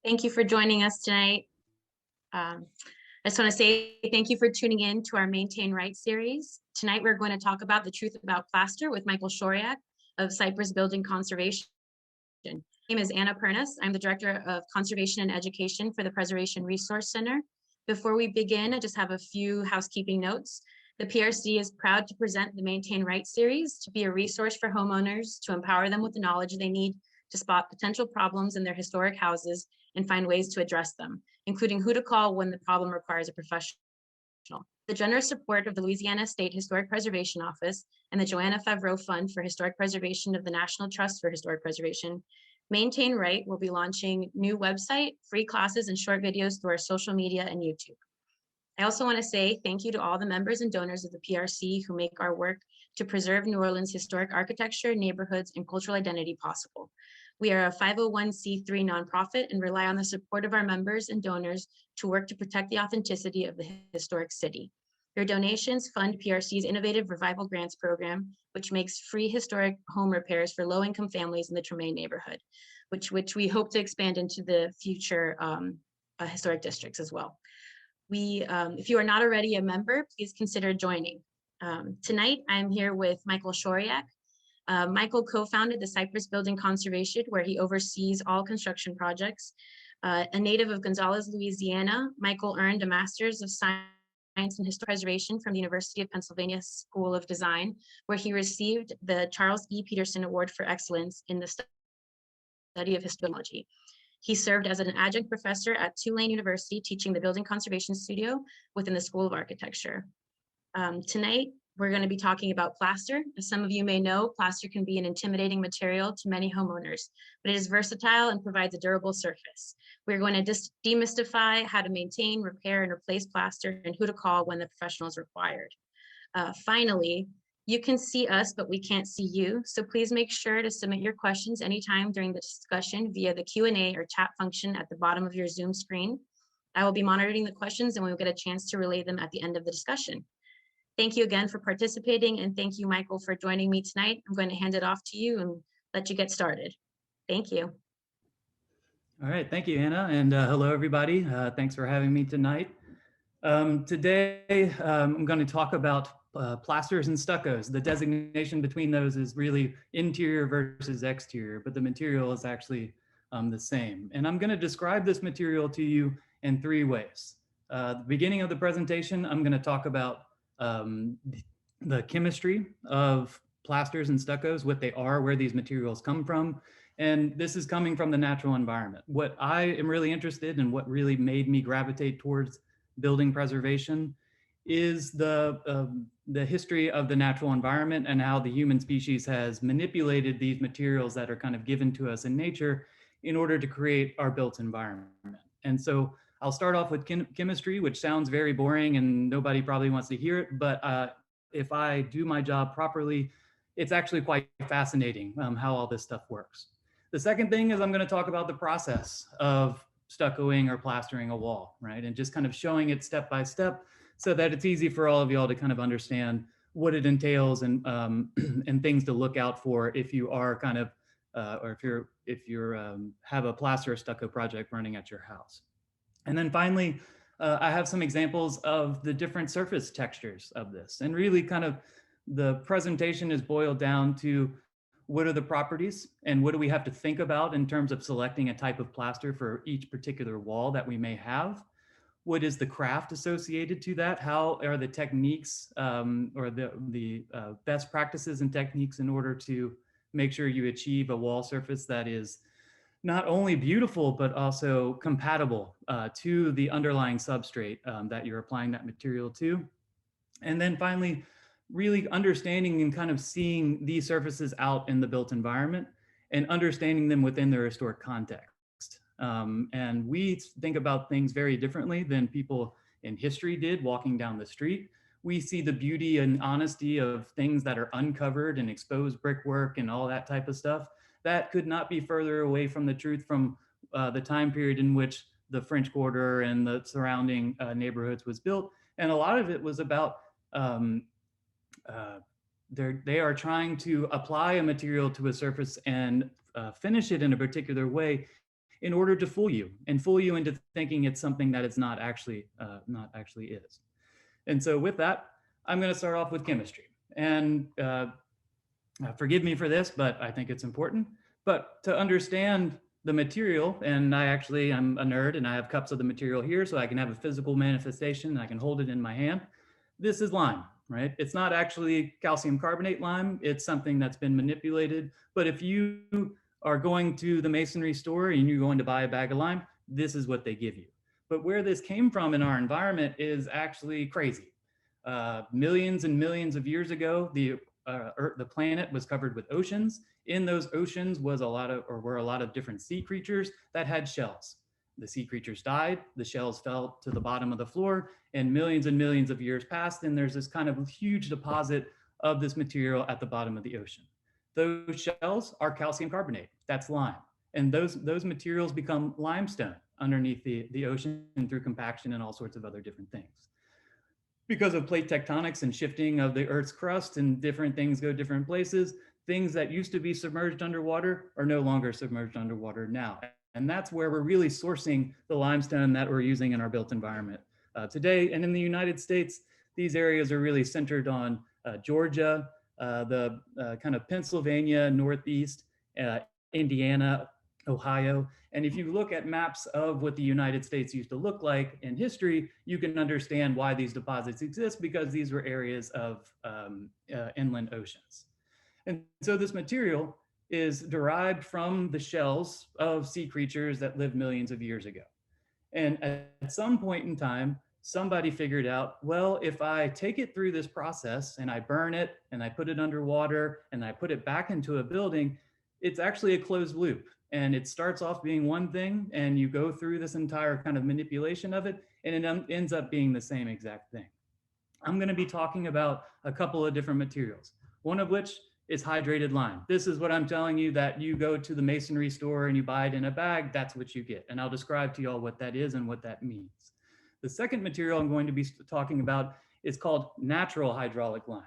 Thank you for joining us tonight. I just want to say thank you for tuning in to our Maintain Right series. Tonight, we're going to talk about the truth about plaster with Michael Shoriak of Cypress Building Conservation. My name is Anna Pernas. I'm the Director of Conservation and Education for the Preservation Resource Center. Before we begin, I just have a few housekeeping notes. The PRC is proud to present the Maintain Right series to be a resource for homeowners to empower them with the knowledge they need to spot potential problems in their historic houses and find ways to address them, including who to call when the problem requires a professional. The generous support of the Louisiana State Historic Preservation Office and the Johanna Favrot Fund for Historic Preservation of the National Trust for Historic Preservation, Maintain Right will be launching new website, free classes, and short videos through our social media and YouTube. I also want to say thank you to all the members and donors of the PRC who make our work to preserve New Orleans' historic architecture, neighborhoods, and cultural identity possible. We are a 501c3 nonprofit and rely on the support of our members and donors to work to protect the authenticity of the historic city. Your donations fund PRC's innovative Revival Grants program, which makes free historic home repairs for low-income families in the Tremaine neighborhood, which we hope to expand into the future historic districts as well. If you are not already a member, please consider joining. Tonight, I'm here with Michael Shoriak. Michael co-founded the Cypress Building Conservation, where he oversees all construction projects. A native of Gonzales, Louisiana, Michael earned a Master's of Science in Historic Preservation from the University of Pennsylvania School of Design, where he received the Charles E. Peterson Award for Excellence in the study of historiology. He served as an adjunct professor at Tulane University, teaching the Building Conservation Studio within the School of Architecture. Tonight, we're going to be talking about plaster. As some of you may know, plaster can be an intimidating material to many homeowners, but it is versatile and provides a durable surface. We're going to demystify how to maintain, repair, and replace plaster and who to call when the professional is required. Finally, you can see us, but we can't see you. So please make sure to submit your questions anytime during the discussion via the Q&A or chat function at the bottom of your Zoom screen. I will be monitoring the questions and we will get a chance to relay them at the end of the discussion. Thank you again for participating, and thank you, Michael, for joining me tonight. I'm going to hand it off to you and let you get started. Thank you. All right, thank you, Anna, and hello, everybody. Thanks for having me tonight. Today, I'm going to talk about plasters and stuccos. The designation between those is really interior versus exterior, but the material is actually the same. And I'm going to describe this material to you in three ways. The beginning of the presentation, I'm going to talk about the chemistry of plasters and stuccos, what they are, where these materials come from. And this is coming from the natural environment. What I am really interested in, what really made me gravitate towards building preservation, is the history of the natural environment and how the human species has manipulated these materials that are kind of given to us in nature in order to create our built environment. And so I'll start off with chemistry, which sounds very boring and nobody probably wants to hear it, but if I do my job properly, it's actually quite fascinating how all this stuff works. The second thing is I'm going to talk about the process of stuccoing or plastering a wall, right? And just kind of showing it step by step so that it's easy for all of y'all to kind of understand what it entails and and things to look out for if you are kind of, or if you're have a plaster or stucco project running at your house. And then finally, I have some examples of the different surface textures of this. And really kind of the presentation is boiled down to what are the properties and what do we have to think about in terms of selecting a type of plaster for each particular wall that we may have? What is the craft associated to that? How are the techniques or the best practices and techniques in order to make sure you achieve a wall surface that is not only beautiful, but also compatible to the underlying substrate that you're applying that material to. And then finally, really understanding and kind of seeing these surfaces out in the built environment and understanding them within their historic context. And we think about things very differently than people in history did walking down the street. We see the beauty and honesty of things that are uncovered and exposed brickwork and all that type of stuff. That could not be further away from the truth from the time period in which the French Quarter and the surrounding neighborhoods was built. And a lot of it was about they are trying to apply a material to a surface and finish it in a particular way in order to fool you into thinking it's something that it's not actually is. And so with that, I'm going to start off with chemistry. And forgive me for this, but I think it's important. But to understand the material, and I'm a nerd and I have cups of the material here so I can have a physical manifestation and I can hold it in my hand. This is lime, right? It's not actually calcium carbonate lime. It's something that's been manipulated. But if you are going to the masonry store and you're going to buy a bag of lime, this is what they give you. But where this came from in our environment is actually crazy. Millions and millions of years ago, the planet was covered with oceans. In those oceans were a lot of different sea creatures that had shells. The sea creatures died, the shells fell to the bottom of the floor, and millions of years passed, and there's this kind of huge deposit of this material at the bottom of the ocean. Those shells are calcium carbonate, that's lime. And those materials become limestone underneath the ocean through compaction and all sorts of other different things. Because of plate tectonics and shifting of the Earth's crust and different things go different places, things that used to be submerged underwater are no longer submerged underwater now. And that's where we're really sourcing the limestone that we're using in our built environment today. And in the United States, these areas are really centered on Georgia, the kind of Pennsylvania, Northeast, Indiana, Ohio. And if you look at maps of what the United States used to look like in history, you can understand why these deposits exist, because these were areas of inland oceans. And so this material is derived from the shells of sea creatures that lived millions of years ago. And at some point in time, somebody figured out, well, if I take it through this process and I burn it and I put it underwater and I put it back into a building, it's actually a closed loop. And it starts off being one thing, and you go through this entire kind of manipulation of it, and it ends up being the same exact thing. I'm going to be talking about a couple of different materials, one of which is hydrated lime. This is what I'm telling you, that you go to the masonry store and you buy it in a bag, that's what you get. And I'll describe to you all what that is and what that means. The second material I'm going to be talking about is called natural hydraulic lime.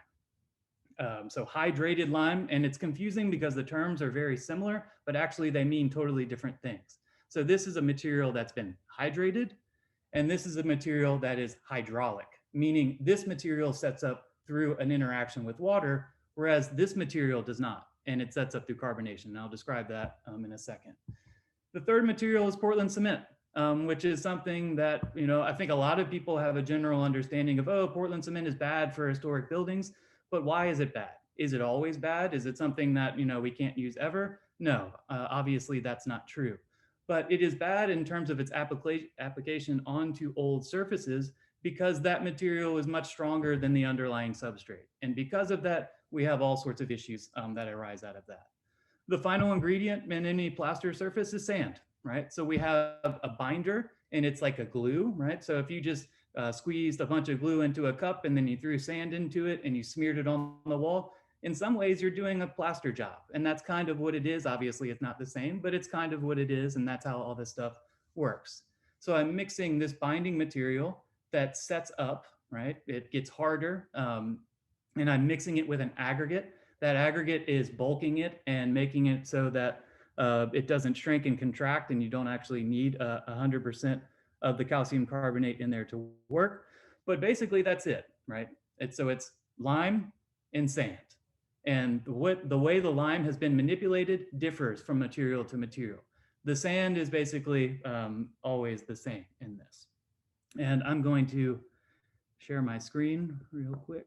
So hydrated lime, and it's confusing because the terms are very similar, but actually they mean totally different things. So this is a material that's been hydrated, and this is a material that is hydraulic, meaning this material sets up through an interaction with water, whereas this material does not, and it sets up through carbonation. And I'll describe that in a second. The third material is Portland cement, which is something that, I think a lot of people have a general understanding of, oh, Portland cement is bad for historic buildings. But why is it bad? Is it always bad? Is it something that we can't use ever? No, obviously that's not true. But it is bad in terms of its application onto old surfaces, because that material is much stronger than the underlying substrate. And because of that, we have all sorts of issues that arise out of that. The final ingredient in any plaster surface is sand, right? So we have a binder, and it's like a glue, right? So if you just squeezed a bunch of glue into a cup and then you threw sand into it and you smeared it on the wall, in some ways you're doing a plaster job. And that's kind of what it is. Obviously it's not the same, but it's kind of what it is. And that's how all this stuff works. So I'm mixing this binding material that sets up, right? It gets harder. And I'm mixing it with an aggregate. That aggregate is bulking it and making it so that it doesn't shrink and contract, and you don't actually need 100% of the calcium carbonate in there to work. But basically that's it, right? So it's lime and sand. And the way the lime has been manipulated differs from material to material. The sand is basically always the same in this. And I'm going to share my screen real quick.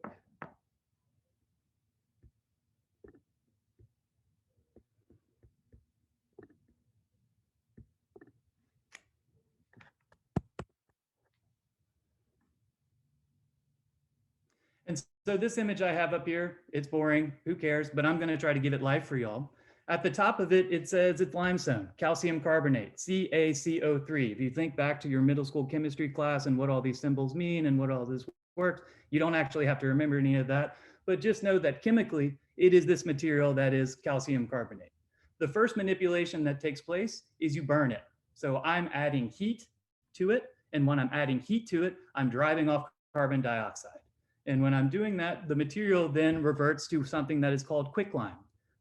And so this image I have up here, it's boring, who cares, but I'm gonna try to give it life for y'all. At the top of it, it says it's limestone, calcium carbonate, CaCO3. If you think back to your middle school chemistry class and what all these symbols mean and what all this works, you don't actually have to remember any of that, but just know that chemically, it is this material that is calcium carbonate. The first manipulation that takes place is you burn it. So I'm adding heat to it, and when I'm adding heat to it, I'm driving off carbon dioxide. And when I'm doing that, the material then reverts to something that is called quicklime.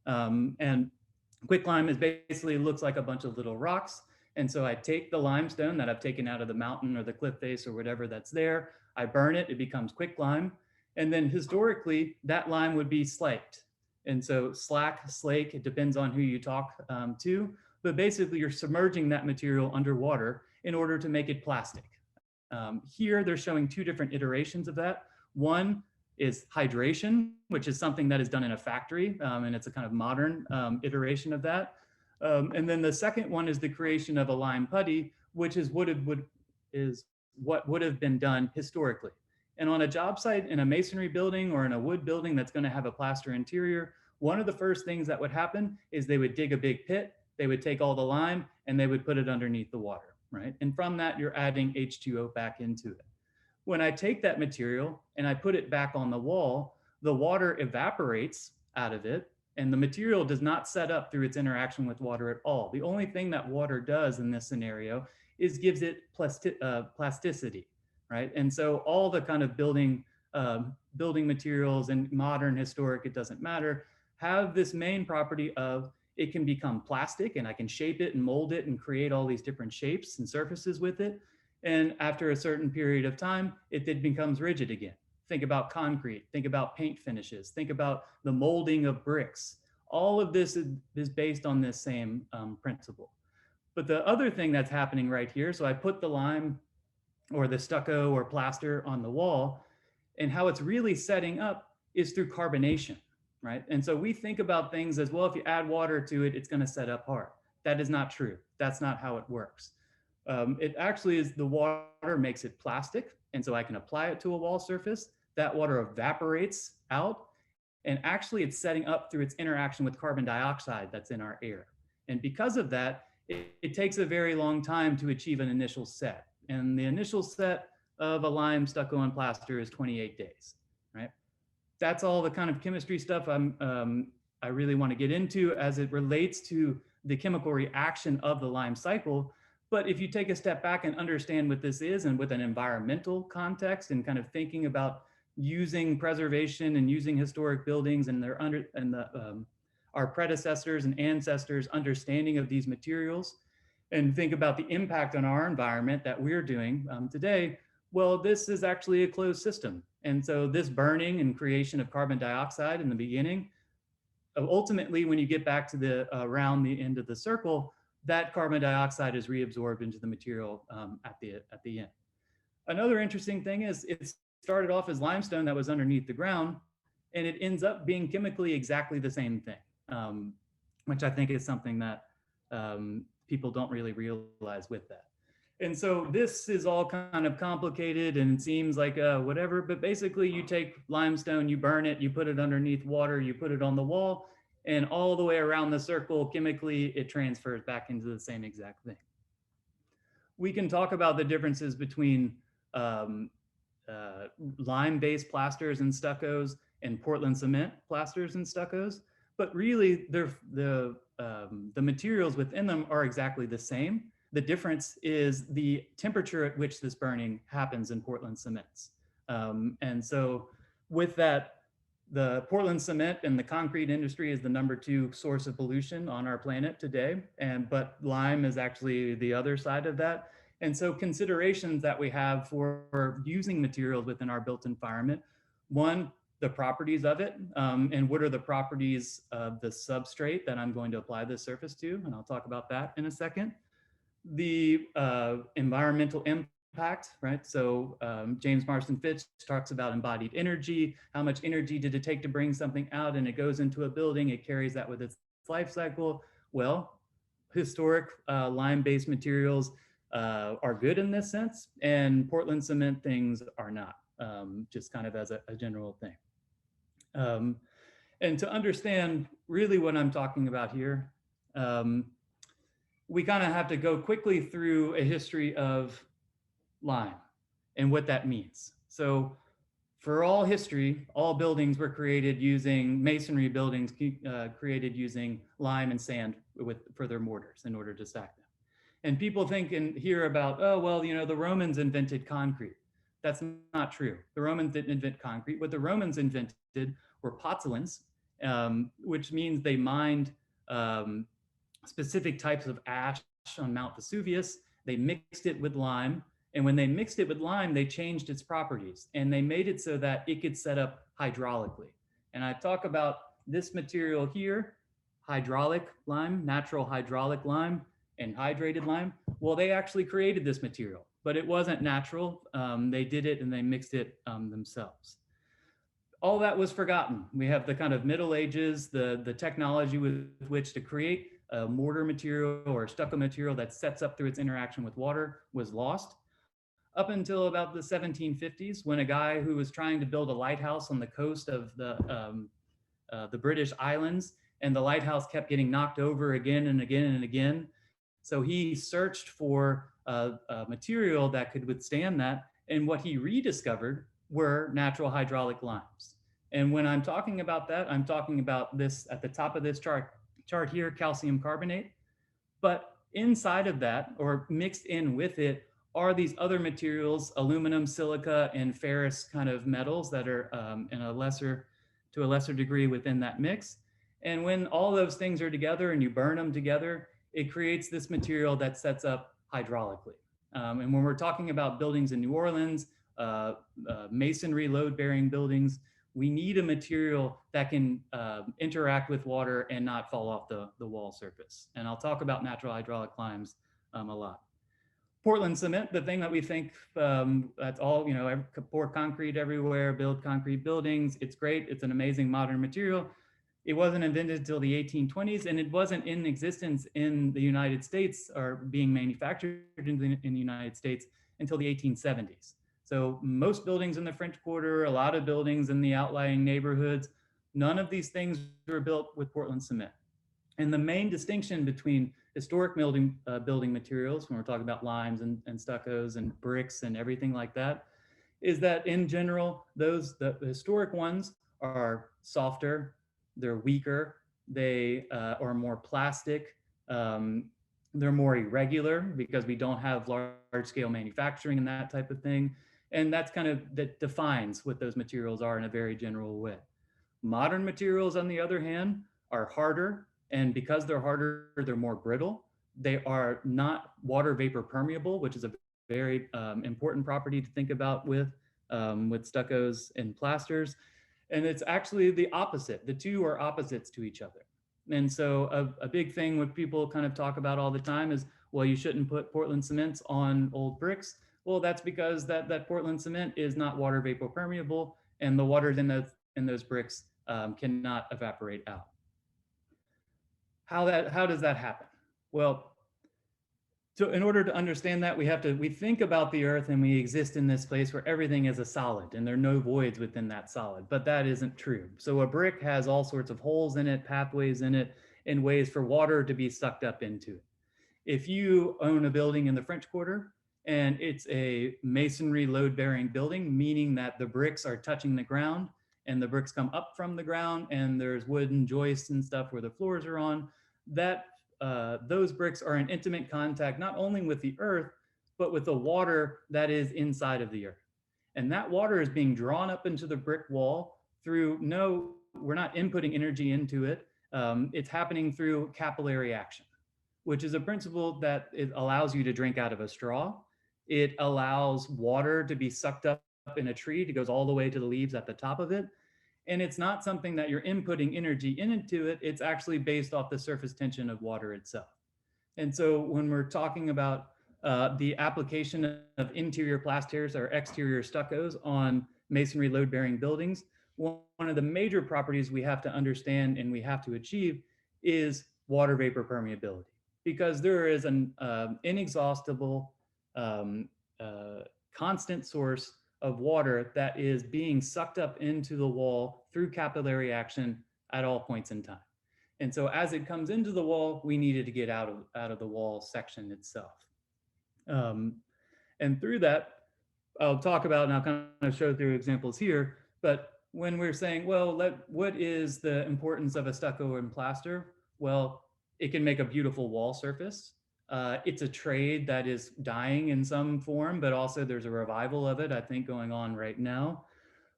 And quicklime is basically looks like a bunch of little rocks. And so I take the limestone that I've taken out of the mountain or the cliff face or whatever that's there, I burn it, it becomes quicklime. And then historically, that lime would be slaked. And so slack, slake, it depends on who you talk to, but basically you're submerging that material underwater in order to make it plastic. Here, they're showing two different iterations of that. One is hydration, which is something that is done in a factory, and it's a kind of modern iteration of that. And then the second one is the creation of a lime putty, which is what would have been done historically. And on a job site in a masonry building or in a wood building that's going to have a plaster interior, one of the first things that would happen is they would dig a big pit, they would take all the lime, and they would put it underneath the water, right? And from that, you're adding H2O back into it. When I take that material and I put it back on the wall, the water evaporates out of it, and the material does not set up through its interaction with water at all. The only thing that water does in this scenario is gives it plasticity, right? And so all the kind of building materials and modern, historic, it doesn't matter, have this main property of it can become plastic, and I can shape it and mold it and create all these different shapes and surfaces with it. And after a certain period of time, it then becomes rigid again. Think about concrete, think about paint finishes, think about the molding of bricks. All of this is based on this same principle. But the other thing that's happening right here, so I put the lime or the stucco or plaster on the wall, and how it's really setting up is through carbonation, right? And so we think about things as, well, if you add water to it, it's going to set up hard. That is not true. That's not how it works. It actually is the water makes it plastic, and so I can apply it to a wall surface. That water evaporates out, and actually it's setting up through its interaction with carbon dioxide that's in our air. And because of that, it takes a very long time to achieve an initial set. And the initial set of a lime, stucco, and plaster is 28 days, right? That's all the kind of chemistry stuff I really want to get into as it relates to the chemical reaction of the lime cycle. But if you take a step back and understand what this is, and with an environmental context, and kind of thinking about using preservation and using historic buildings and our predecessors and ancestors' understanding of these materials, and think about the impact on our environment that we're doing today, well, this is actually a closed system. And so this burning and creation of carbon dioxide in the beginning, ultimately, when you get back to around the end of the circle, that carbon dioxide is reabsorbed into the material at the end. Another interesting thing is it started off as limestone that was underneath the ground, and it ends up being chemically exactly the same thing, which I think is something that people don't really realize with that. And so this is all kind of complicated and seems like whatever, but basically you take limestone, you burn it, you put it underneath water, you put it on the wall, and all the way around the circle, chemically, it transfers back into the same exact thing. We can talk about the differences between lime-based plasters and stuccos and Portland cement plasters and stuccos, but really the materials within them are exactly the same. The difference is the temperature at which this burning happens in Portland cements. And so with that, the Portland cement and the concrete industry is the #2 source of pollution on our planet today. But lime is actually the other side of that. And so considerations that we have for using materials within our built environment, one, the properties of it, and what are the properties of the substrate that I'm going to apply this surface to, and I'll talk about that in a second. The environmental impact, right? So James Marston Fitch talks about embodied energy. How much energy did it take to bring something out, and it goes into a building, it carries that with its life cycle. Well, historic lime-based materials are good in this sense, and Portland cement things are not, just kind of as a general thing. And to understand really what I'm talking about here, we kind of have to go quickly through a history of lime and what that means. So for all history, all buildings were created using masonry buildings, created using lime and sand for their mortars in order to stack them. And people think and hear about, oh, well, you know, the Romans invented concrete. That's not true. The Romans didn't invent concrete. What the Romans invented were pozzolans, which means they mined specific types of ash on Mount Vesuvius. They mixed it with lime. And when they mixed it with lime, they changed its properties and they made it so that it could set up hydraulically. And I talk about this material here, hydraulic lime, natural hydraulic lime, and hydrated lime. Well, they actually created this material, but it wasn't natural. They did it and they mixed it themselves. All that was forgotten. We have the kind of Middle Ages, the technology with which to create a mortar material or stucco material that sets up through its interaction with water was lost. Up until about the 1750s, when a guy who was trying to build a lighthouse on the coast of the British islands, and the lighthouse kept getting knocked over again and again and again. So he searched for a material that could withstand that. And what he rediscovered were natural hydraulic limes. And when I'm talking about that, I'm talking about this at the top of this chart here, calcium carbonate. But inside of that, or mixed in with it, are these other materials, aluminum, silica, and ferrous kind of metals that are to a lesser degree within that mix. And when all those things are together and you burn them together, it creates this material that sets up hydraulically. And when we're talking about buildings in New Orleans, masonry load-bearing buildings, we need a material that can interact with water and not fall off the wall surface. And I'll talk about natural hydraulic limes a lot. Portland cement, the thing that we think that's all, pour concrete everywhere, build concrete buildings. It's great. It's an amazing modern material. It wasn't invented until the 1820s, and it wasn't in existence in the United States or being manufactured in the United States until the 1870s. So most buildings in the French Quarter, a lot of buildings in the outlying neighborhoods, none of these things were built with Portland cement. And the main distinction between historic building materials, when we're talking about limes and stuccos and bricks and everything like that, is that in general, the historic ones are softer, they're weaker, they are more plastic, they're more irregular because we don't have large scale manufacturing and that type of thing. And that defines what those materials are in a very general way. Modern materials, on the other hand, are harder. And because they're harder, they're more brittle. They are not water vapor permeable, which is a very important property to think about with stuccos and plasters. And it's actually the opposite. The two are opposites to each other. And so a big thing what people kind of talk about all the time is, well, you shouldn't put Portland cements on old bricks. Well, that's because that Portland cement is not water vapor permeable, and the water in those bricks cannot evaporate out. How does that happen? Well, so in order to understand that, we think about the earth and we exist in this place where everything is a solid and there are no voids within that solid, but that isn't true. So a brick has all sorts of holes in it, pathways in it, and ways for water to be sucked up into it. If you own a building in the French Quarter and it's a masonry load-bearing building, meaning that the bricks are touching the ground and the bricks come up from the ground and there's wooden joists and stuff where the floors are on, those bricks are in intimate contact, not only with the earth, but with the water that is inside of the earth. And that water is being drawn up into the brick wall through we're not inputting energy into it. It's happening through capillary action, which is a principle that it allows you to drink out of a straw. It allows water to be sucked up in a tree. It goes all the way to the leaves at the top of it. And it's not something that you're inputting energy into it. It's actually based off the surface tension of water itself. And so when we're talking about the application of interior plasters or exterior stuccos on masonry load-bearing buildings, one of the major properties we have to understand and we have to achieve is water vapor permeability, because there is an inexhaustible, constant source of water that is being sucked up into the wall through capillary action at all points in time. And so as it comes into the wall, we needed to get out of the wall section itself. And through that, I'll talk about, and I'll kind of show through examples here, but when we're saying, well, what is the importance of a stucco and plaster? Well, it can make a beautiful wall surface. It's a trade that is dying in some form, but also there's a revival of it, I think, going on right now.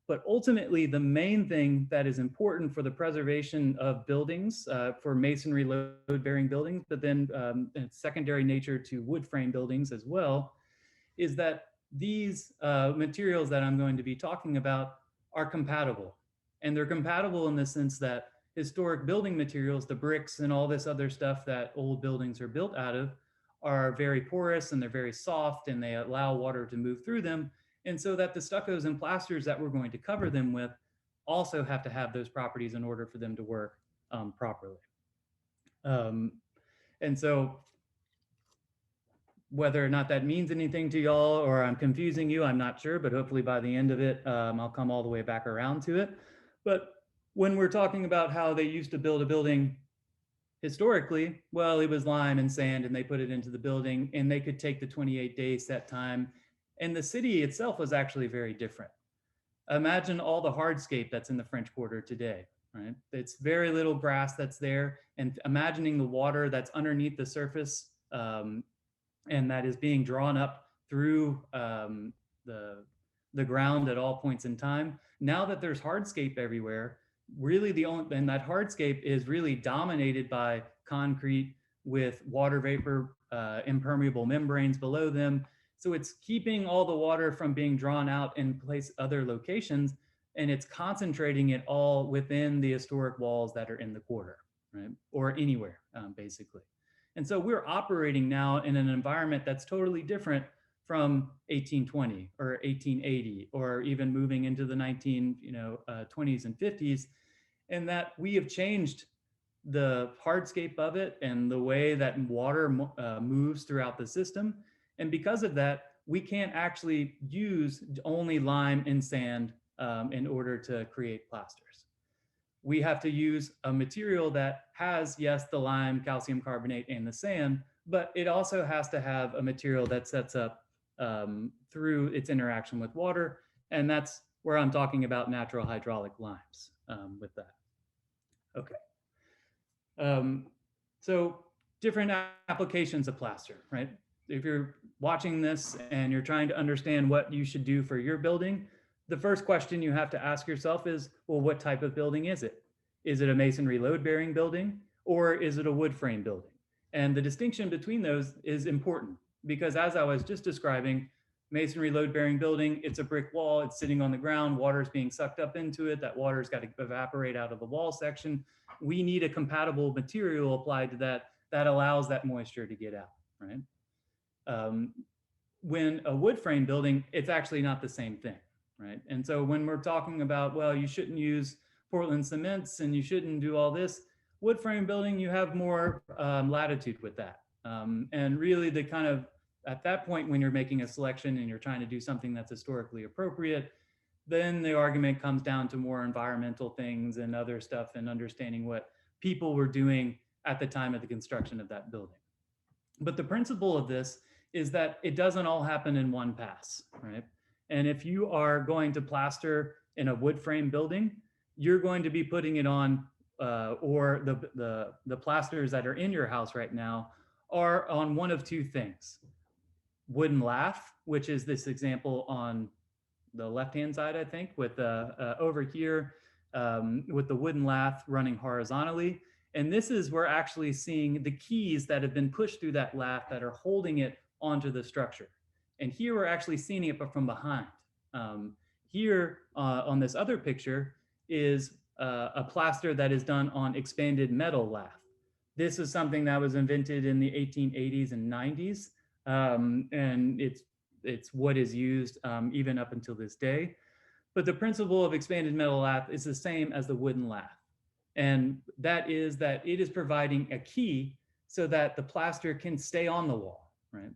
But ultimately, the main thing that is important for the preservation of buildings, for masonry load-bearing buildings, but then secondary nature to wood frame buildings as well, is that these materials that I'm going to be talking about are compatible. And they're compatible in the sense that historic building materials, the bricks and all this other stuff that old buildings are built out of, are very porous and they're very soft and they allow water to move through them. And so that the stuccos and plasters that we're going to cover them with also have to have those properties in order for them to work properly. And so whether or not that means anything to y'all or I'm confusing you, I'm not sure, but hopefully by the end of it, I'll come all the way back around to it. But when we're talking about how they used to build a building historically, well, it was lime and sand and they put it into the building and they could take the 28-day set time. And the city itself was actually very different. Imagine all the hardscape that's in the French Quarter today, right? It's very little grass that's there. And imagining the water that's underneath the surface and that is being drawn up through the ground at all points in time. Now that there's hardscape everywhere, really and that hardscape is really dominated by concrete with water vapor, impermeable membranes below them. So it's keeping all the water from being drawn out in other locations, and it's concentrating it all within the historic walls that are in the quarter, right? Or anywhere, basically. And so we're operating now in an environment that's totally different from 1820 or 1880, or even moving into the 20s and 50s, and that we have changed the hardscape of it and the way that water moves throughout the system. And because of that, we can't actually use only lime and sand in order to create plasters. We have to use a material that has, yes, the lime, calcium carbonate, and the sand, but it also has to have a material that sets up through its interaction with water. And that's where I'm talking about natural hydraulic limes with that. Okay. So different applications of plaster, right? If you're watching this and you're trying to understand what you should do for your building, the first question you have to ask yourself is, well, what type of building is it? Is it a masonry load-bearing building or is it a wood frame building? And the distinction between those is important because as I was just describing, masonry load-bearing building, it's a brick wall, it's sitting on the ground, water's being sucked up into it, that water's got to evaporate out of the wall section. We need a compatible material applied to that that allows that moisture to get out, right? When a wood frame building, it's actually not the same thing, right? And so when we're talking about, well, you shouldn't use Portland cements and you shouldn't do all this, wood frame building, you have more latitude with that. And really the kind of, at that point when you're making a selection and you're trying to do something that's historically appropriate, then the argument comes down to more environmental things and other stuff and understanding what people were doing at the time of the construction of that building. But the principle of this is that it doesn't all happen in one pass, right? And if you are going to plaster in a wood frame building, you're going to be putting it on, or the plasters that are in your house right now are on one of two things. Wooden lath, which is this example on the left-hand side, I think, with over here with the wooden lath running horizontally. And this is, we're actually seeing the keys that have been pushed through that lath that are holding it onto the structure. And here we're actually seeing it but from behind. Here on this other picture is a plaster that is done on expanded metal lath. This is something that was invented in the 1880s and 90s. And it's what is used even up until this day. But the principle of expanded metal lath is the same as the wooden lath. And that is that it is providing a key so that the plaster can stay on the wall, right?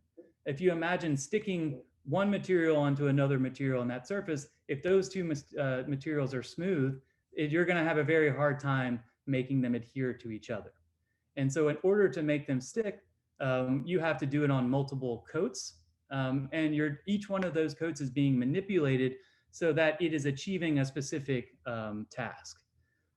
If you imagine sticking one material onto another material on that surface, if those two materials are smooth, you're gonna have a very hard time making them adhere to each other. And so in order to make them stick, you have to do it on multiple coats. And each one of those coats is being manipulated so that it is achieving a specific task.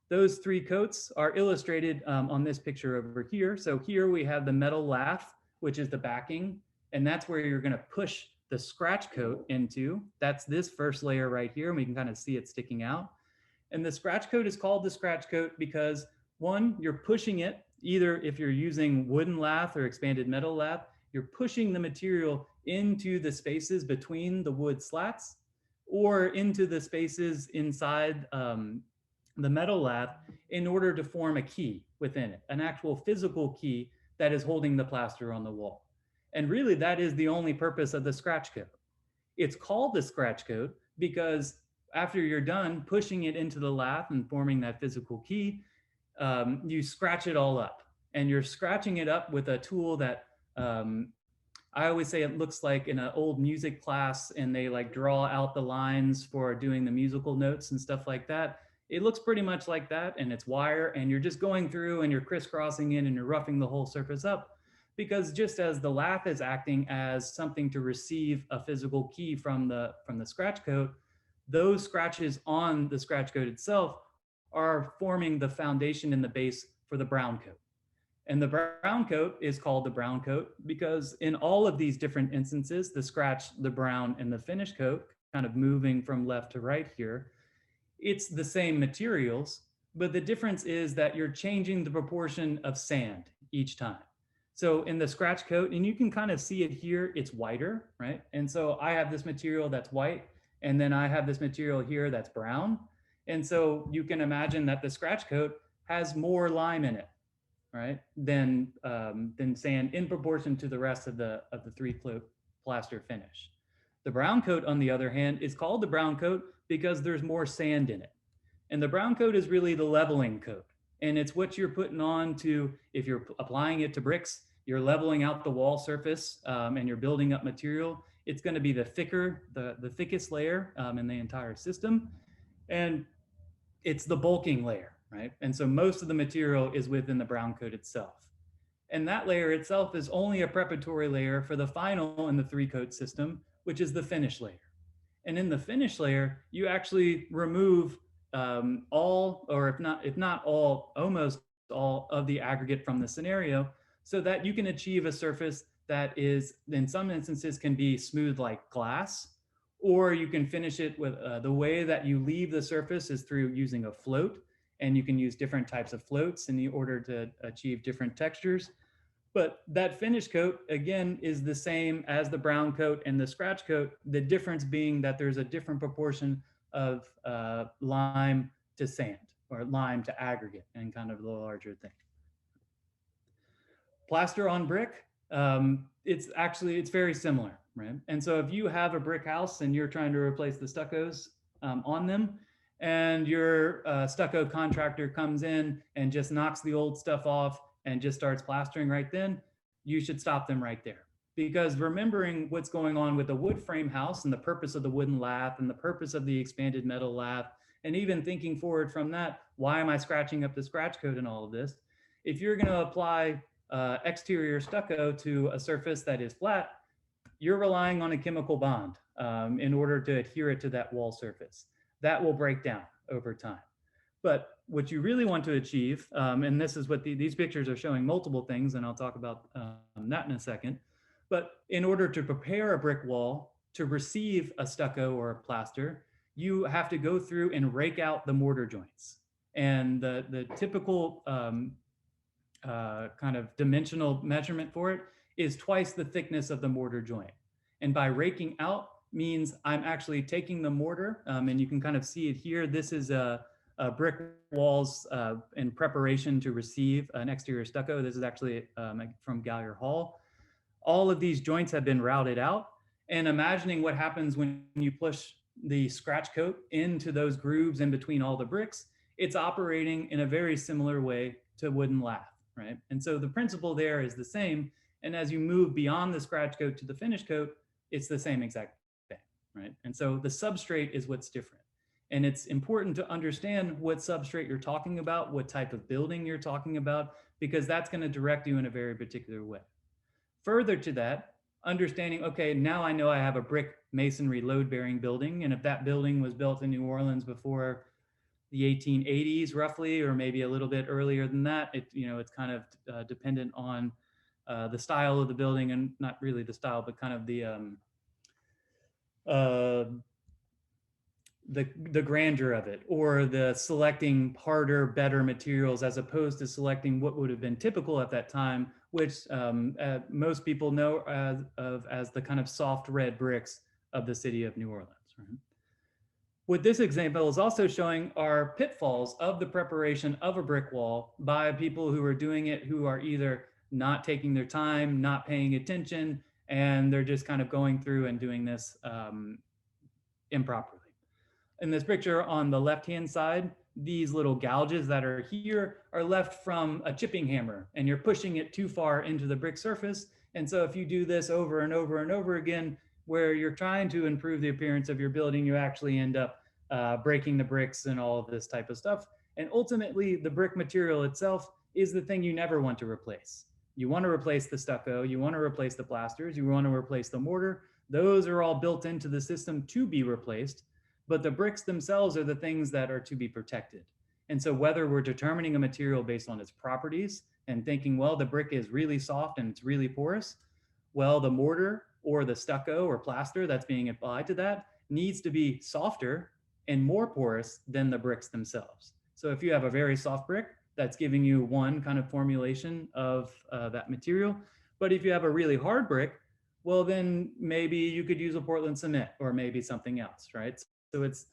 Those three coats are illustrated on this picture over here. So here we have the metal lath, which is the backing, and that's where you're gonna push the scratch coat into. That's this first layer right here, and we can kind of see it sticking out. And the scratch coat is called the scratch coat because, one, you're pushing it, either if you're using wooden lath or expanded metal lath, you're pushing the material into the spaces between the wood slats or into the spaces inside the metal lath in order to form a key within it, an actual physical key that is holding the plaster on the wall. And really, that is the only purpose of the scratch coat. It's called the scratch coat because after you're done pushing it into the lath and forming that physical key, you scratch it all up. And you're scratching it up with a tool that I always say it looks like in an old music class, and they like draw out the lines for doing the musical notes and stuff like that. It looks pretty much like that, and it's wire, and you're just going through and you're crisscrossing in and you're roughing the whole surface up, because just as the lath is acting as something to receive a physical key from the scratch coat, those scratches on the scratch coat itself are forming the foundation and the base for the brown coat. And the brown coat is called the brown coat because in all of these different instances, the scratch, the brown, and the finish coat, kind of moving from left to right here, it's the same materials, but the difference is that you're changing the proportion of sand each time. So in the scratch coat, and you can kind of see it here, it's whiter, right? And so I have this material that's white, and then I have this material here that's brown. And so you can imagine that the scratch coat has more lime in it, right, than sand in proportion to the rest of the three-coat plaster finish. The brown coat, on the other hand, is called the brown coat because there's more sand in it. And the brown coat is really the leveling coat. And it's what you're putting on to, if you're applying it to bricks, you're leveling out the wall surface and you're building up material. It's going to be the thickest layer in the entire system. And it's the bulking layer, right? And so most of the material is within the brown coat itself. And that layer itself is only a preparatory layer for the final in the three-coat system, which is the finish layer. And in the finish layer, you actually remove all, or if not all, almost all of the aggregate from the scenario, so that you can achieve a surface that is, in some instances, can be smooth like glass, or you can finish it with the way that you leave the surface is through using a float, and you can use different types of floats in order to achieve different textures. But that finish coat, again, is the same as the brown coat and the scratch coat, the difference being that there's a different proportion of lime to sand, or lime to aggregate, and kind of the larger thing. Plaster on brick, it's very similar, right? And so if you have a brick house and you're trying to replace the stuccos on them, and your stucco contractor comes in and just knocks the old stuff off and just starts plastering right then, you should stop them right there. Because remembering what's going on with the wood frame house and the purpose of the wooden lath and the purpose of the expanded metal lath, and even thinking forward from that, why am I scratching up the scratch coat and all of this? If you're going to apply exterior stucco to a surface that is flat, you're relying on a chemical bond in order to adhere it to that wall surface. That will break down over time. But what you really want to achieve, and this is what these pictures are showing multiple things, and I'll talk about that in a second. But in order to prepare a brick wall to receive a stucco or a plaster, you have to go through and rake out the mortar joints. And the typical kind of dimensional measurement for it is twice the thickness of the mortar joint. And by raking out means I'm actually taking the mortar, and you can kind of see it here. This is a brick walls in preparation to receive an exterior stucco. This is actually from Gallier Hall. All of these joints have been routed out, and imagining what happens when you push the scratch coat into those grooves in between all the bricks, it's operating in a very similar way to wooden lath, right? And so the principle there is the same. And as you move beyond the scratch coat to the finish coat, it's the same exact thing, right? And so the substrate is what's different. And it's important to understand what substrate you're talking about, what type of building you're talking about, because that's going to direct you in a very particular way. Further to that, understanding, okay, now I know I have a brick masonry load-bearing building, and if that building was built in New Orleans before the 1880s, roughly, or maybe a little bit earlier than that, it's kind of dependent on the style of the building, and not really the style, but kind of the uh, the grandeur of it, or the selecting harder, better materials as opposed to selecting what would have been typical at that time, which most people know as the kind of soft red bricks of the city of New Orleans. Right? What this example is also showing are pitfalls of the preparation of a brick wall by people who are doing it who are either not taking their time, not paying attention, and they're just kind of going through and doing this improperly. In this picture on the left-hand side, these little gouges that are here are left from a chipping hammer, and you're pushing it too far into the brick surface. And so if you do this over and over and over again, where you're trying to improve the appearance of your building, you actually end up breaking the bricks and all of this type of stuff. And ultimately, the brick material itself is the thing you never want to replace. You want to replace the stucco, you want to replace the plasters, you want to replace the mortar. Those are all built into the system to be replaced. But the bricks themselves are the things that are to be protected. And so whether we're determining a material based on its properties and thinking, well, the brick is really soft and it's really porous, well, the mortar or the stucco or plaster that's being applied to that needs to be softer and more porous than the bricks themselves. So if you have a very soft brick, that's giving you one kind of formulation of that material. But if you have a really hard brick, well, then maybe you could use a Portland cement or maybe something else, right? So it's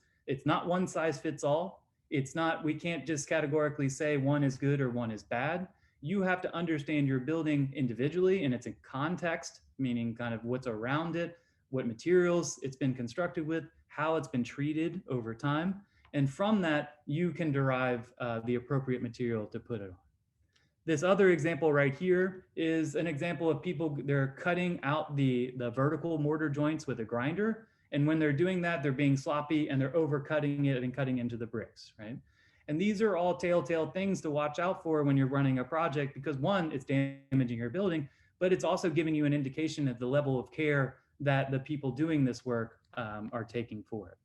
not one size fits all. It's not, we can't just categorically say one is good or one is bad. You have to understand your building individually and it's in context, meaning kind of what's around it, what materials it's been constructed with, how it's been treated over time. And from that, you can derive the appropriate material to put it on. This other example right here is an example of people, they're cutting out the vertical mortar joints with a grinder. And when they're doing that, they're being sloppy and they're overcutting it and cutting into the bricks, right? And these are all telltale things to watch out for when you're running a project, because one, it's damaging your building, but it's also giving you an indication of the level of care that the people doing this work are taking for it.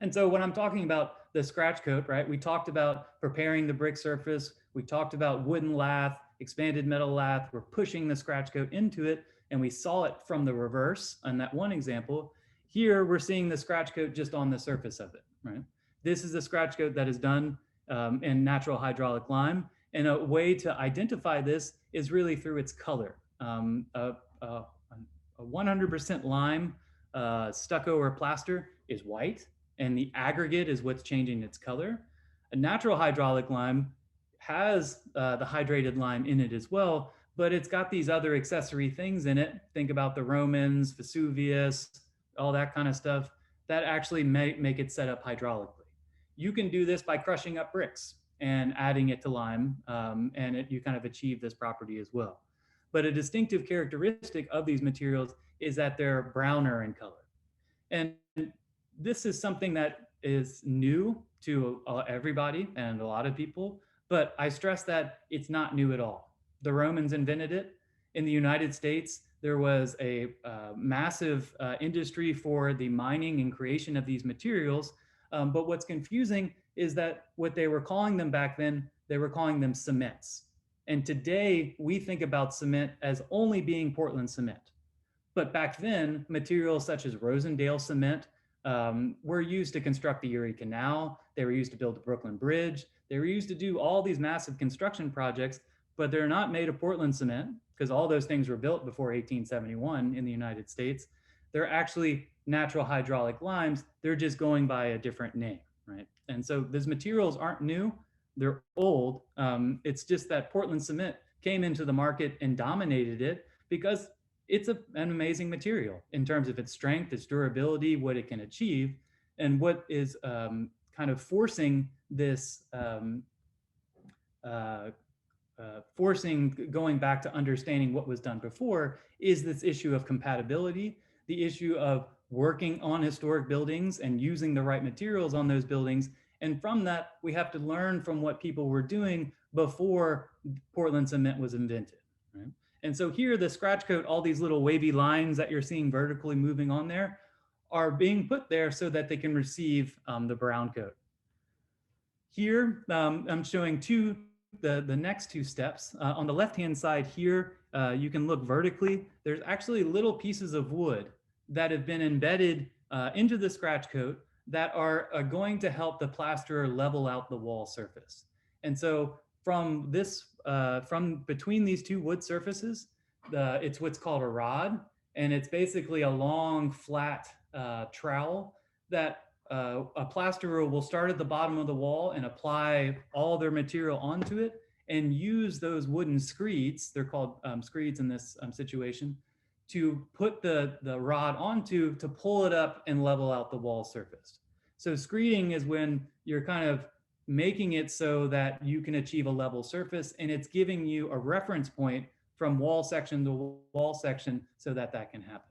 And so when I'm talking about the scratch coat, right, we talked about preparing the brick surface. We talked about wooden lath, expanded metal lath. We're pushing the scratch coat into it, and we saw it from the reverse on that one example. Here, we're seeing the scratch coat just on the surface of it, right? This is a scratch coat that is done in natural hydraulic lime. And a way to identify this is really through its color. A 100% lime stucco or plaster is white, and the aggregate is what's changing its color. A natural hydraulic lime has the hydrated lime in it as well, but it's got these other accessory things in it. Think about the Romans, Vesuvius, all that kind of stuff that actually make it set up hydraulically. You can do this by crushing up bricks and adding it to lime, and you kind of achieve this property as well. But a distinctive characteristic of these materials is that they're browner in color. And this is something that is new to everybody and a lot of people, but I stress that it's not new at all. The Romans invented it. In the United States, there was a massive industry for the mining and creation of these materials. But what's confusing is that what they were calling them back then, they were calling them cements. And today we think about cement as only being Portland cement. But back then, materials such as Rosendale cement were used to construct the Erie Canal. They were used to build the Brooklyn Bridge. They were used to do all these massive construction projects, but they're not made of Portland cement because all those things were built before 1871 in the United States. They're actually natural hydraulic limes. They're just going by a different name, right? And so these materials aren't new. They're old. It's just that Portland cement came into the market and dominated it because it's an amazing material in terms of its strength, its durability, what it can achieve, and what is kind of forcing this, forcing going back to understanding what was done before is this issue of compatibility, the issue of working on historic buildings and using the right materials on those buildings. And from that, we have to learn from what people were doing before Portland cement was invented, right? And so here, the scratch coat, all these little wavy lines that you're seeing vertically moving on there are being put there so that they can receive the brown coat. Here, I'm showing the next two steps. On the left-hand side here, you can look vertically. There's actually little pieces of wood that have been embedded into the scratch coat that are going to help the plasterer level out the wall surface. And so from between these two wood surfaces, it's what's called a rod, and it's basically a long flat trowel that a plasterer will start at the bottom of the wall and apply all their material onto it and use those wooden screeds, they're called screeds in this situation, to put the rod onto to pull it up and level out the wall surface. So screeding is when you're kind of making it so that you can achieve a level surface, and it's giving you a reference point from wall section to wall section so that that can happen.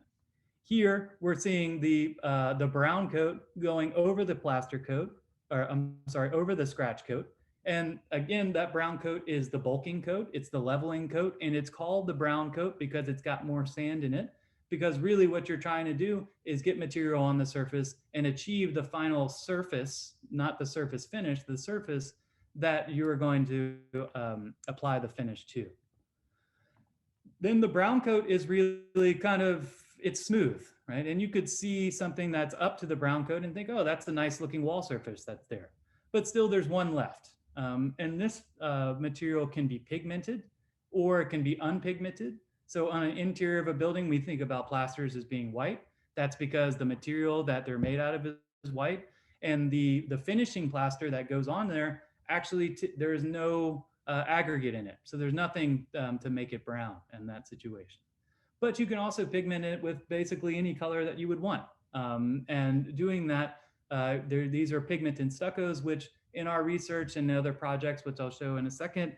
Here we're seeing the brown coat going over the plaster coat, or I'm sorry, over the scratch coat. And again, that brown coat is the bulking coat. It's the leveling coat, and it's called the brown coat because it's got more sand in it. Because really what you're trying to do is get material on the surface and achieve the final surface, not the surface finish, the surface that you're going to apply the finish to. Then the brown coat is really kind of, it's smooth, right? And you could see something that's up to the brown coat and think, oh, that's a nice looking wall surface that's there. But still there's one left. And this material can be pigmented or it can be unpigmented. So on an interior of a building, we think about plasters as being white. That's because the material that they're made out of is white. And the finishing plaster that goes on there, actually there is no aggregate in it. So there's nothing to make it brown in that situation. But you can also pigment it with basically any color that you would want. And doing that, these are pigmented stuccos, which in our research and other projects, which I'll show in a second,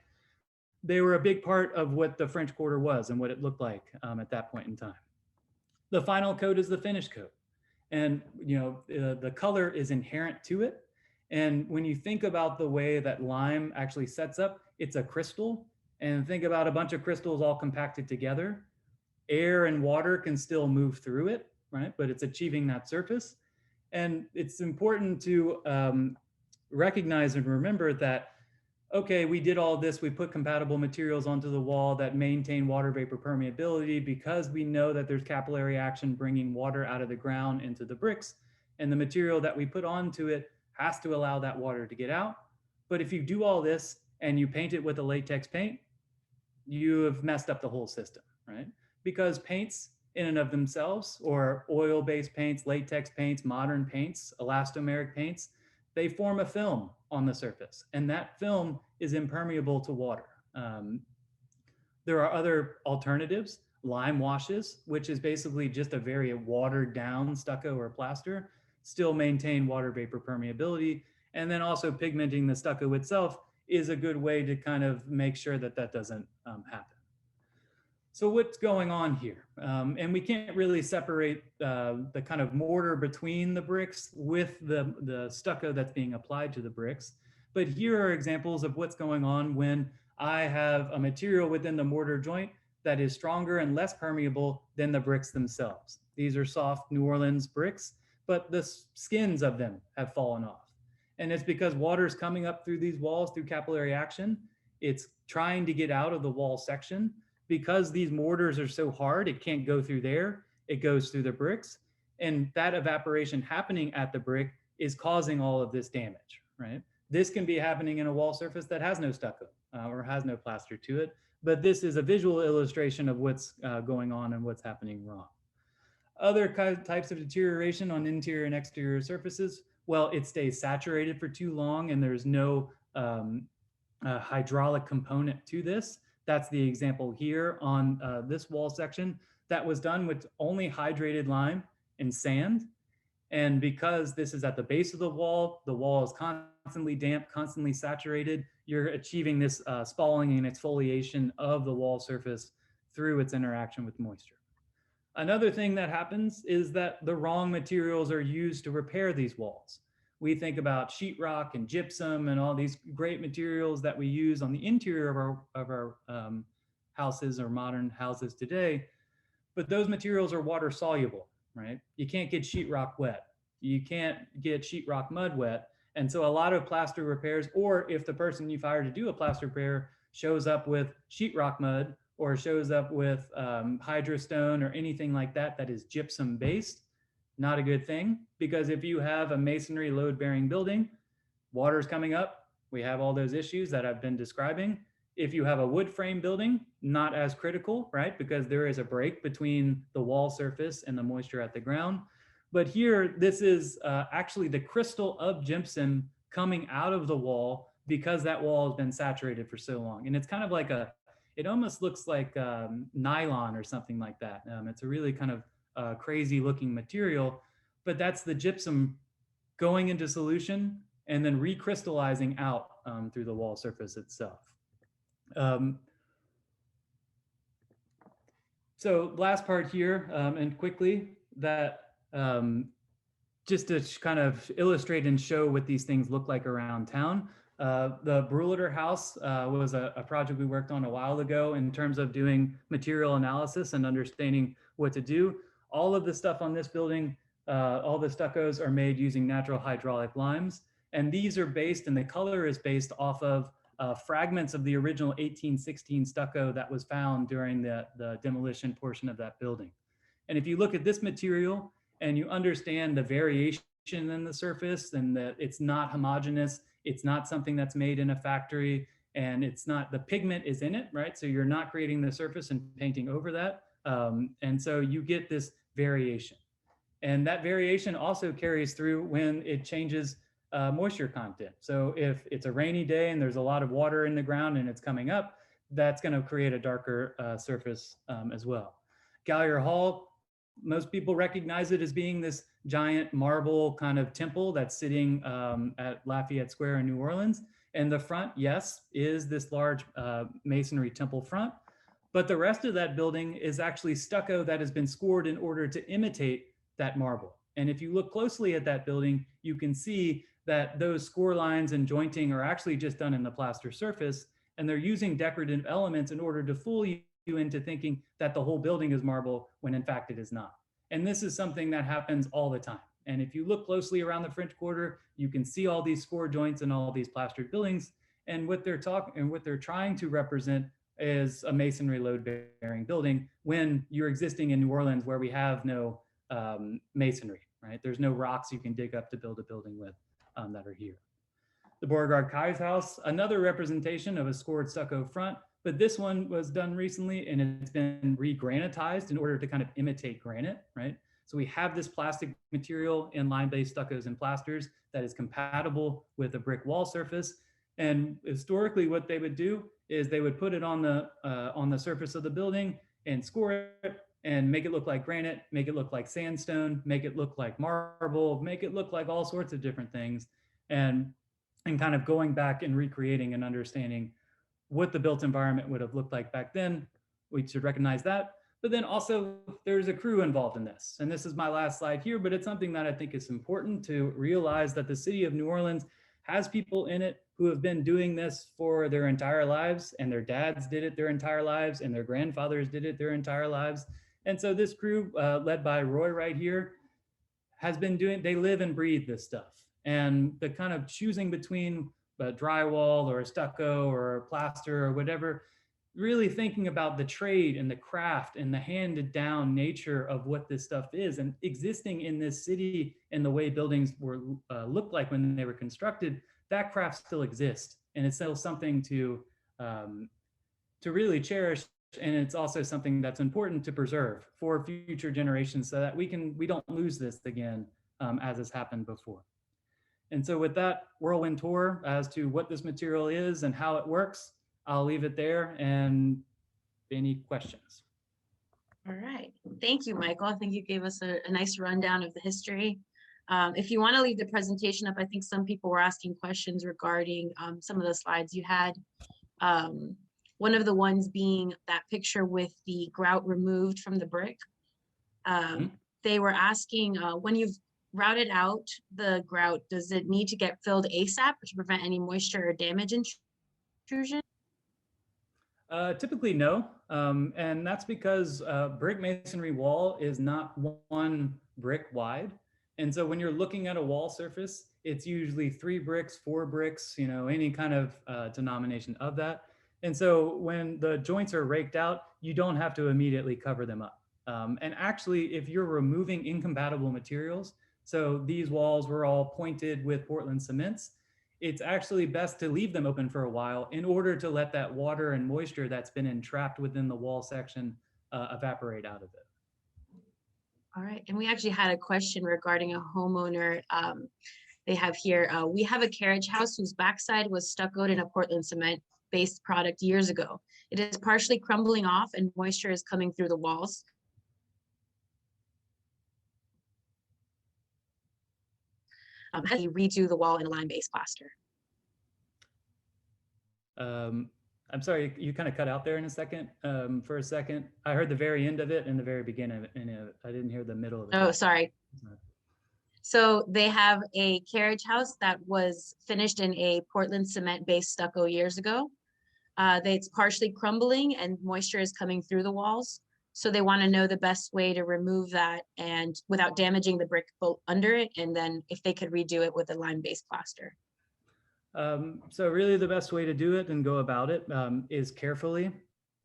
they were a big part of what the French Quarter was and what it looked like at that point in time. The final coat is the finish coat. And the color is inherent to it. And when you think about the way that lime actually sets up, it's a crystal. And think about a bunch of crystals all compacted together. Air and water can still move through it, right? But it's achieving that surface. And it's important to recognize and remember that, okay, we did all this, we put compatible materials onto the wall that maintain water vapor permeability because we know that there's capillary action bringing water out of the ground into the bricks, and the material that we put onto it has to allow that water to get out. But if you do all this and you paint it with a latex paint, you have messed up the whole system, right? Because paints in and of themselves, or oil-based paints, latex paints, modern paints, elastomeric paints, they form a film on the surface, and that film is impermeable to water. There are other alternatives, lime washes, which is basically just a very watered down stucco or plaster, still maintain water vapor permeability, and then also pigmenting the stucco itself is a good way to kind of make sure that that doesn't happen. So what's going on here? And we can't really separate the kind of mortar between the bricks with the stucco that's being applied to the bricks. But here are examples of what's going on when I have a material within the mortar joint that is stronger and less permeable than the bricks themselves. These are soft New Orleans bricks, but the skins of them have fallen off. And it's because water is coming up through these walls through capillary action. It's trying to get out of the wall section. Because these mortars are so hard, it can't go through there, it goes through the bricks. And that evaporation happening at the brick is causing all of this damage, right? This can be happening in a wall surface that has no stucco or has no plaster to it, but this is a visual illustration of what's going on and what's happening wrong. Other types of deterioration on interior and exterior surfaces, well, it stays saturated for too long and there's no hydraulic component to this. That's the example here on this wall section that was done with only hydrated lime and sand. And because this is at the base of the wall is constantly damp, constantly saturated, you're achieving this spalling and exfoliation of the wall surface through its interaction with moisture. Another thing that happens is that the wrong materials are used to repair these walls. We think about sheetrock and gypsum and all these great materials that we use on the interior of our houses or modern houses today, but those materials are water soluble, right? You can't get sheetrock wet. You can't get sheetrock mud wet. And so a lot of plaster repairs, or if the person you've hired to do a plaster repair shows up with sheetrock mud or shows up with hydrostone or anything like that that is gypsum based, not a good thing, because if you have a masonry load bearing building, water's coming up, we have all those issues that I've been describing. If you have a wood frame building, not as critical, right? Because there is a break between the wall surface and the moisture at the ground. But here, this is actually the crystal of gypsum coming out of the wall because that wall has been saturated for so long. And it's kind of like it almost looks like nylon or something like that. It's a really kind of crazy looking material, but that's the gypsum going into solution and then recrystallizing out through the wall surface itself. So last part here, and quickly, that just to kind of illustrate and show what these things look like around town. The Brewleter house was a project we worked on a while ago in terms of doing material analysis and understanding what to do. All of the stuff on this building, all the stuccos are made using natural hydraulic limes. And these are based, and the color is based off of fragments of the original 1816 stucco that was found during the demolition portion of that building. And if you look at this material and you understand the variation in the surface and that it's not homogeneous, it's not something that's made in a factory, and it's not, the pigment is in it, right? So you're not creating the surface and painting over that. And so you get this variation. And that variation also carries through when it changes moisture content. So if it's a rainy day and there's a lot of water in the ground and it's coming up, that's going to create a darker surface as well. Gallier Hall, most people recognize it as being this giant marble kind of temple that's sitting at Lafayette Square in New Orleans. And the front, yes, is this large masonry temple front. But the rest of that building is actually stucco that has been scored in order to imitate that marble. And if you look closely at that building, you can see that those score lines and jointing are actually just done in the plaster surface, and they're using decorative elements in order to fool you into thinking that the whole building is marble when in fact it is not. And this is something that happens all the time. And if you look closely around the French Quarter, you can see all these score joints and all these plastered buildings. And what they're trying to represent is a masonry load bearing building when you're existing in New Orleans where we have no masonry, right? There's no rocks you can dig up to build a building with that are here. The Beauregard Kai's house, another representation of a scored stucco front, but this one was done recently and it's been re-granitized in order to kind of imitate granite, right? So we have this plastic material in lime-based stuccos and plasters that is compatible with a brick wall surface. And historically what they would do is they would put it on the surface of the building and score it and make it look like granite, make it look like sandstone, make it look like marble, make it look like all sorts of different things. And kind of going back and recreating and understanding what the built environment would have looked like back then. We should recognize that. But then also there's a crew involved in this. And this is my last slide here, but it's something that I think is important to realize that the city of New Orleans has people in it who have been doing this for their entire lives, and their dads did it their entire lives, and their grandfathers did it their entire lives. And so this crew, led by Roy right here, has been doing, they live and breathe this stuff. And the kind of choosing between a drywall or a stucco or a plaster or whatever, really thinking about the trade and the craft and the handed down nature of what this stuff is, and existing in this city and the way buildings were looked like when they were constructed, that craft still exists. And it's still something to really cherish. And it's also something that's important to preserve for future generations so that we don't lose this again as has happened before. And so with that whirlwind tour as to what this material is and how it works, I'll leave it there. And any questions? All right. Thank you, Michael. I think you gave us a nice rundown of the history. If you want to leave the presentation up, I think some people were asking questions regarding some of the slides you had. One of the ones being that picture with the grout removed from the brick. They were asking when you've routed out the grout, does it need to get filled ASAP to prevent any moisture or damage intrusion? Typically no, and that's because brick masonry wall is not one brick wide. And so when you're looking at a wall surface, it's usually 3 bricks, 4 bricks, you know, any kind of denomination of that. And so when the joints are raked out, you don't have to immediately cover them up. And actually, if you're removing incompatible materials, so these walls were all pointed with Portland cements, it's actually best to leave them open for a while in order to let that water and moisture that's been entrapped within the wall section evaporate out of it. All right, and we actually had a question regarding a homeowner. They have here, we have a carriage house whose backside was stuccoed in a Portland cement based product years ago. It is partially crumbling off and moisture is coming through the walls. How do you redo the wall in lime-based plaster? I'm sorry, you kind of cut out there in a second, for a second. I heard the very end of it and the very beginning of it, and I didn't hear the middle of it. Oh, sorry. So they have a carriage house that was finished in a Portland cement-based stucco years ago. It's partially crumbling and moisture is coming through the walls. So they want to know the best way to remove that and without damaging the brick under it. And then if they could redo it with a lime-based plaster. So really the best way to do it and go about it is carefully.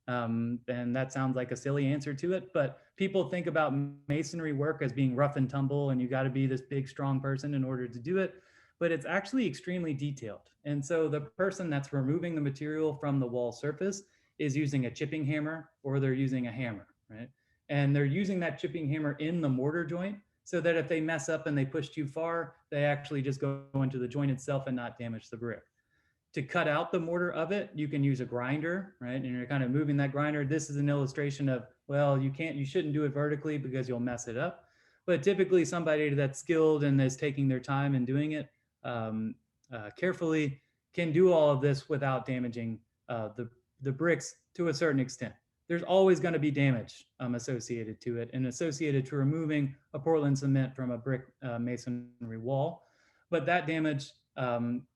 And that sounds like a silly answer to it, but people think about masonry work as being rough and tumble and you got to be this big, strong person in order to do it. But it's actually extremely detailed. And so the person that's removing the material from the wall surface is using a chipping hammer or they're using a hammer, right? And they're using that chipping hammer in the mortar joint so that if they mess up and they push too far, they actually just go into the joint itself and not damage the brick. To cut out the mortar of it, you can use a grinder, right? And you're kind of moving that grinder. This is an illustration of, well, you shouldn't do it vertically because you'll mess it up. But typically somebody that's skilled and is taking their time and doing it carefully can do all of this without damaging the bricks to a certain extent. There's always going to be damage associated to it and associated to removing a Portland cement from a brick masonry wall. But that damage,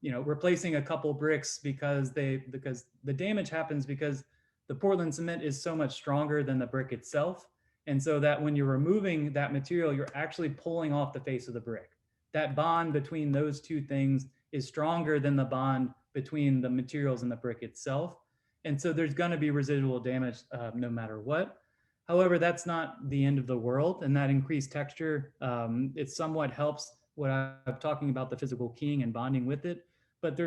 replacing a couple bricks because the damage happens because the Portland cement is so much stronger than the brick itself. And so that when you're removing that material, you're actually pulling off the face of the brick. That bond between those two things is stronger than the bond between the materials and the brick itself. And so there's going to be residual damage no matter what. However, that's not the end of the world. And that increased texture, it somewhat helps what I'm talking about, the physical keying and bonding with it. But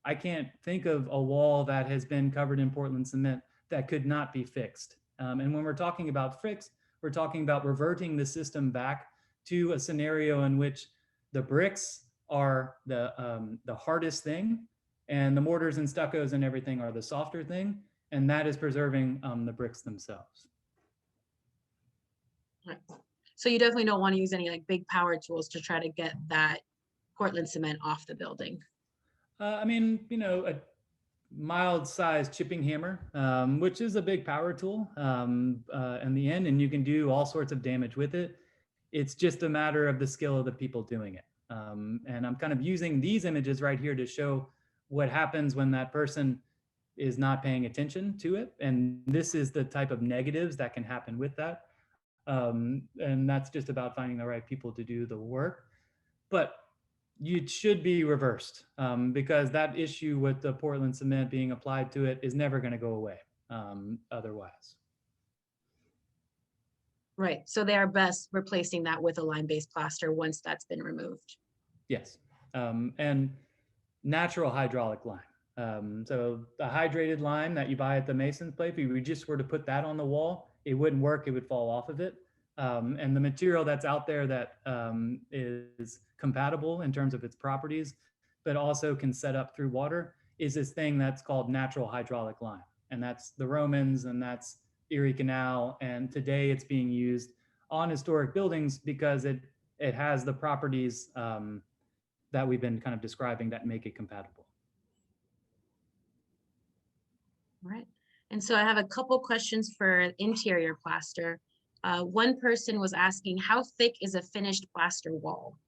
I can't think of a wall that has been covered in Portland cement that could not be fixed. And when we're talking about fix, we're talking about reverting the system back to a scenario in which the bricks are the hardest thing and the mortars and stuccos and everything are the softer thing. And that is preserving the bricks themselves. Right. So you definitely don't want to use any like big power tools to try to get that Portland cement off the building. A mild sized chipping hammer, which is a big power tool in the end, and you can do all sorts of damage with it. It's just a matter of the skill of the people doing it. And I'm kind of using these images right here to show what happens when that person is not paying attention to it. And this is the type of negatives that can happen with that. And that's just about finding the right people to do the work. But it should be reversed because that issue with the Portland cement being applied to it is never going to go away otherwise. Right. So they are best replacing that with a lime-based plaster once that's been removed. Yes. And natural hydraulic lime. So the hydrated lime that you buy at the mason's place, if we just were to put that on the wall, it wouldn't work. It would fall off of it. And the material that's out there that is compatible in terms of its properties, but also can set up through water is this thing that's called natural hydraulic lime. And that's the Romans and that's Erie Canal. And today it's being used on historic buildings because it has the properties that we've been kind of describing that make it compatible. All right. And so I have a couple questions for interior plaster. One person was asking, how thick is a finished plaster wall?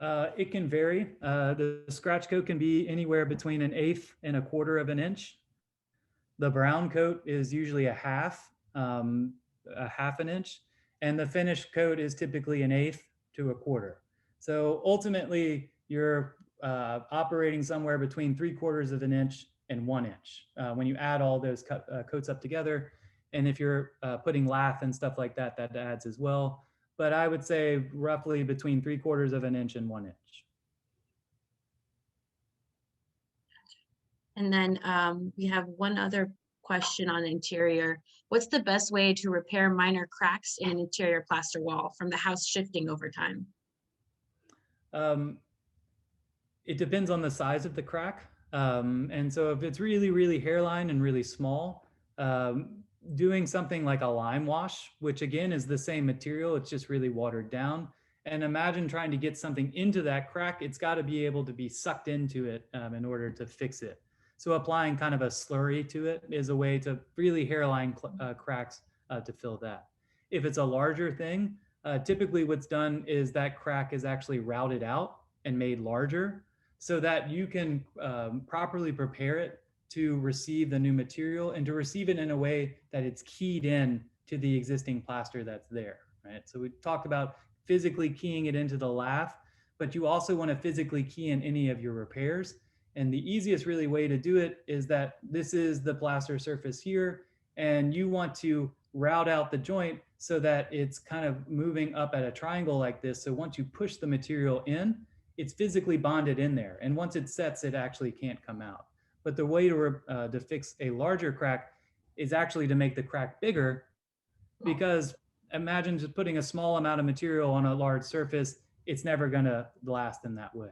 It can vary. The scratch coat can be anywhere between 1/8 and 1/4 of an inch. The brown coat is usually a half an inch, and the finished coat is typically 1/8 to 1/4. So ultimately, you're operating somewhere between 3/4 of an inch and 1 inch when you add all those coats up together. And if you're putting lath and stuff like that, that adds as well. But I would say roughly between 3/4 of an inch and 1 inch. And then we have one other question on interior. What's the best way to repair minor cracks in an interior plaster wall from the house shifting over time? It depends on the size of the crack. And so if it's really, really hairline and really small, doing something like a lime wash, which again is the same material, it's just really watered down. And imagine trying to get something into that crack, it's got to be able to be sucked into it in order to fix it. So applying kind of a slurry to it is a way to really hairline cracks to fill that. If it's a larger thing, typically what's done is that crack is actually routed out and made larger so that you can properly prepare it to receive the new material and to receive it in a way that it's keyed in to the existing plaster that's there, right? So we talked about physically keying it into the lath, but you also want to physically key in any of your repairs. And the easiest really way to do it is that this is the plaster surface here, and you want to route out the joint so that it's kind of moving up at a triangle like this. So once you push the material in, it's physically bonded in there. And once it sets, it actually can't come out. But the way to fix a larger crack is actually to make the crack bigger, because imagine just putting a small amount of material on a large surface, it's never gonna last in that way.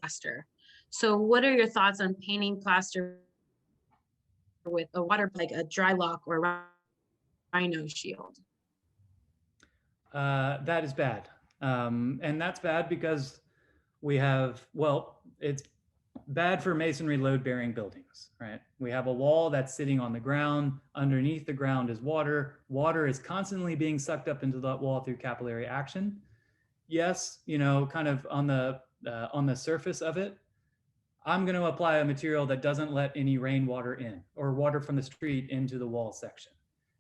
Plaster. So what are your thoughts on painting plaster with a water, like a dry lock or rhino shield? That is bad. And that's bad because we have, well, it's bad for masonry load bearing buildings, right? We have a wall that's sitting on the ground. Underneath the ground is water. Water is constantly being sucked up into that wall through capillary action. Yes, you know, kind of on the surface of it, I'm going to apply a material that doesn't let any rainwater in or water from the street into the wall section.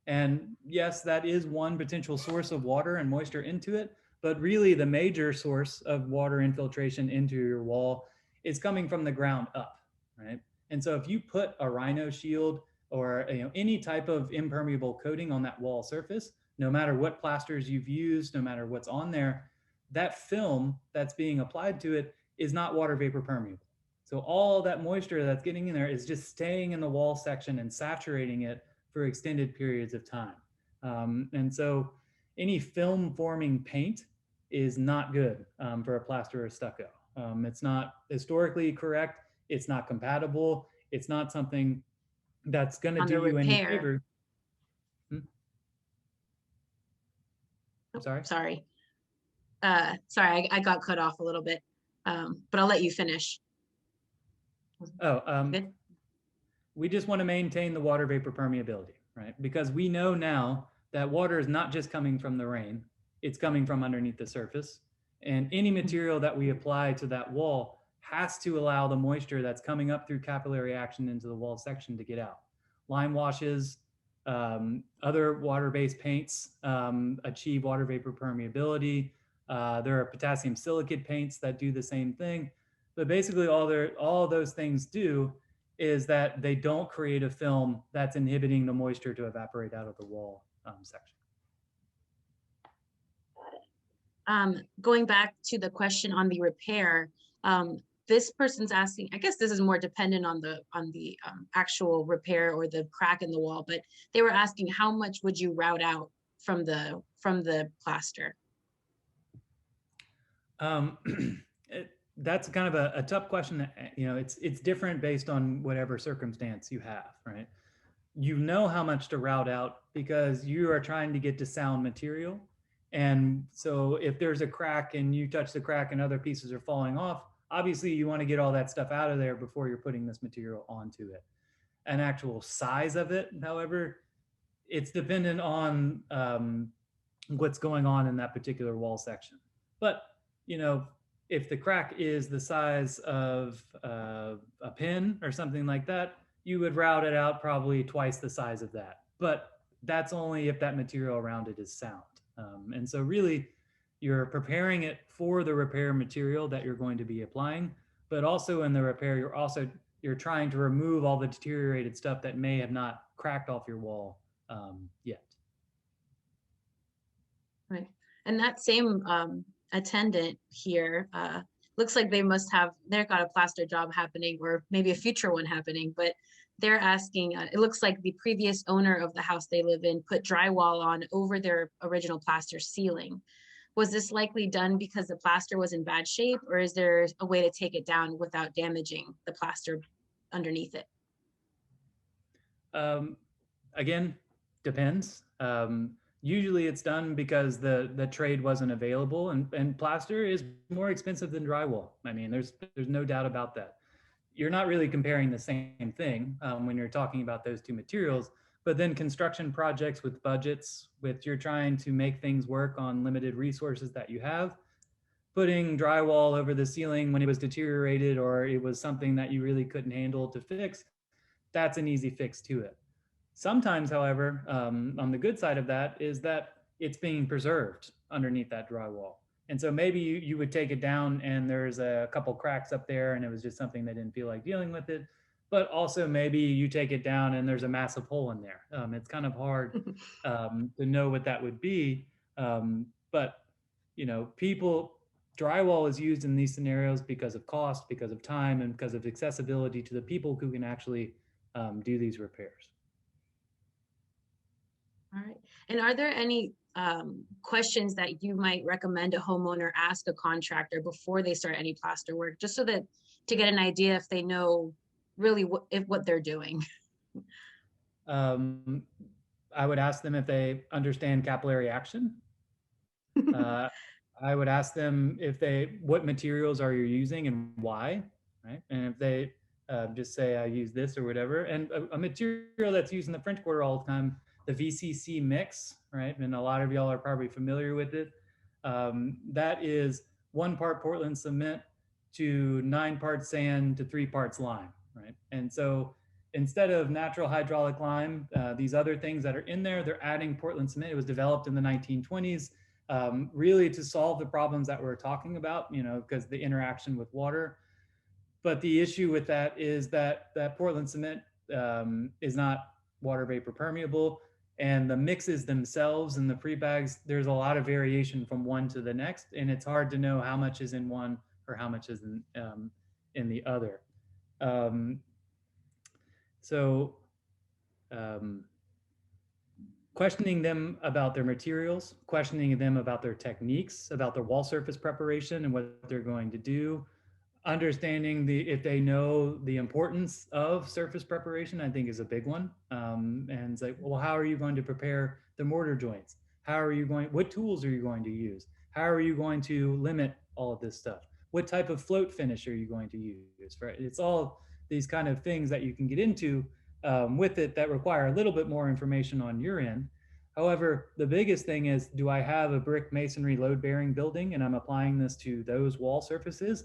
And yes, that is one potential source of water and moisture into it, but really the major source of water infiltration into your wall is coming from the ground up, right? And so if you put a rhino shield or any type of impermeable coating on that wall surface, no matter what plasters you've used, no matter what's on there, that film that's being applied to it is not water vapor permeable. So all that moisture that's getting in there is just staying in the wall section and saturating it for extended periods of time. And so any film forming paint is not good for a plaster or stucco. It's not historically correct. It's not compatible. It's not something that's going to do you any favor. Sorry? Sorry. Sorry, I got cut off a little bit, but I'll let you finish. We just want to maintain the water vapor permeability, right? Because we know now that water is not just coming from the rain, it's coming from underneath the surface. And any material that we apply to that wall has to allow the moisture that's coming up through capillary action into the wall section to get out. Lime washes, other water-based paints achieve water vapor permeability. There are potassium silicate paints that do the same thing. But basically all those things do is that they don't create a film that's inhibiting the moisture to evaporate out of the wall section. Going back to the question on the repair, this person's asking, I guess this is more dependent on the actual repair or the crack in the wall, but they were asking how much would you route out from the plaster? That's kind of a tough question. That, it's different based on whatever circumstance you have, right? You know how much to route out because you are trying to get to sound material. And so if there's a crack and you touch the crack and other pieces are falling off, obviously you want to get all that stuff out of there before you're putting this material onto it. An actual size of it, however, it's dependent on what's going on in that particular wall section. But, if the crack is the size of a pin or something like that, you would route it out probably twice the size of that. But that's only if that material around it is sound. And so really, you're preparing it for the repair material that you're going to be applying, but also in the repair, you're trying to remove all the deteriorated stuff that may have not cracked off your wall yet. Right. And that same attendant here, looks like they've got a plaster job happening, or maybe a future one happening, but they're asking, it looks like the previous owner of the house they live in put drywall on over their original plaster ceiling. Was this likely done because the plaster was in bad shape, or is there a way to take it down without damaging the plaster underneath it? Again, depends. Usually it's done because the trade wasn't available, and plaster is more expensive than drywall. I mean, there's no doubt about that. You're not really comparing the same thing when you're talking about those two materials, but then construction projects with budgets, with you're trying to make things work on limited resources that you have, putting drywall over the ceiling when it was deteriorated or it was something that you really couldn't handle to fix, that's an easy fix to it. Sometimes, however, on the good side of that is that it's being preserved underneath that drywall. And so maybe you would take it down and there's a couple cracks up there and it was just something they didn't feel like dealing with it. But also maybe you take it down and there's a massive hole in there. It's kind of hard to know what that would be. But, you know, drywall is used in these scenarios because of cost, because of time, and because of accessibility to the people who can actually do these repairs. All right. And are there any questions that you might recommend a homeowner ask a contractor before they start any plaster work, just so that to get an idea if they know really what they're doing? I would ask them if they understand capillary action. I would ask them what materials are you using and why, right? And if they just say I use this or whatever, and a material that's used in the French Quarter all the time, the VCC mix, right? And a lot of y'all are probably familiar with it. That is 1 part Portland cement to 9 parts sand to 3 parts lime, right? And so instead of natural hydraulic lime, these other things that are in there, they're adding Portland cement. It was developed in the 1920s, really to solve the problems that we're talking about, you know, because the interaction with water. But the issue with that is that Portland cement is not water vapor permeable, and the mixes themselves and the pre-bags, there's a lot of variation from one to the next, and it's hard to know how much is in one or how much is in the other. Questioning them about their materials, questioning them about their techniques, about their wall surface preparation and what they're going to do, understanding if they know the importance of surface preparation, I think is a big one. And it's like, well, how are you going to prepare the mortar joints? What tools are you going to use? How are you going to limit all of this stuff? What type of float finish are you going to use, right? It's all these kind of things that you can get into with it that require a little bit more information on your end. However, the biggest thing is, do I have a brick masonry load bearing building and I'm applying this to those wall surfaces?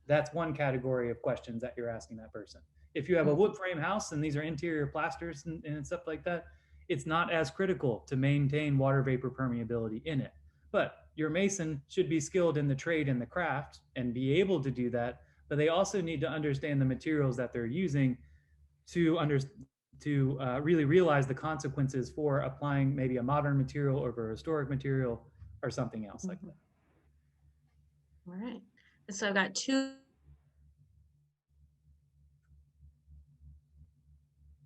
That's one category of questions that you're asking that person. If you have a wood frame house and these are interior plasters and stuff like that, it's not as critical to maintain water vapor permeability in it. But your mason should be skilled in the trade and the craft and be able to do that. But they also need to understand the materials that they're using to really realize the consequences for applying maybe a modern material over a historic material or something else like that. All right. So I've got 2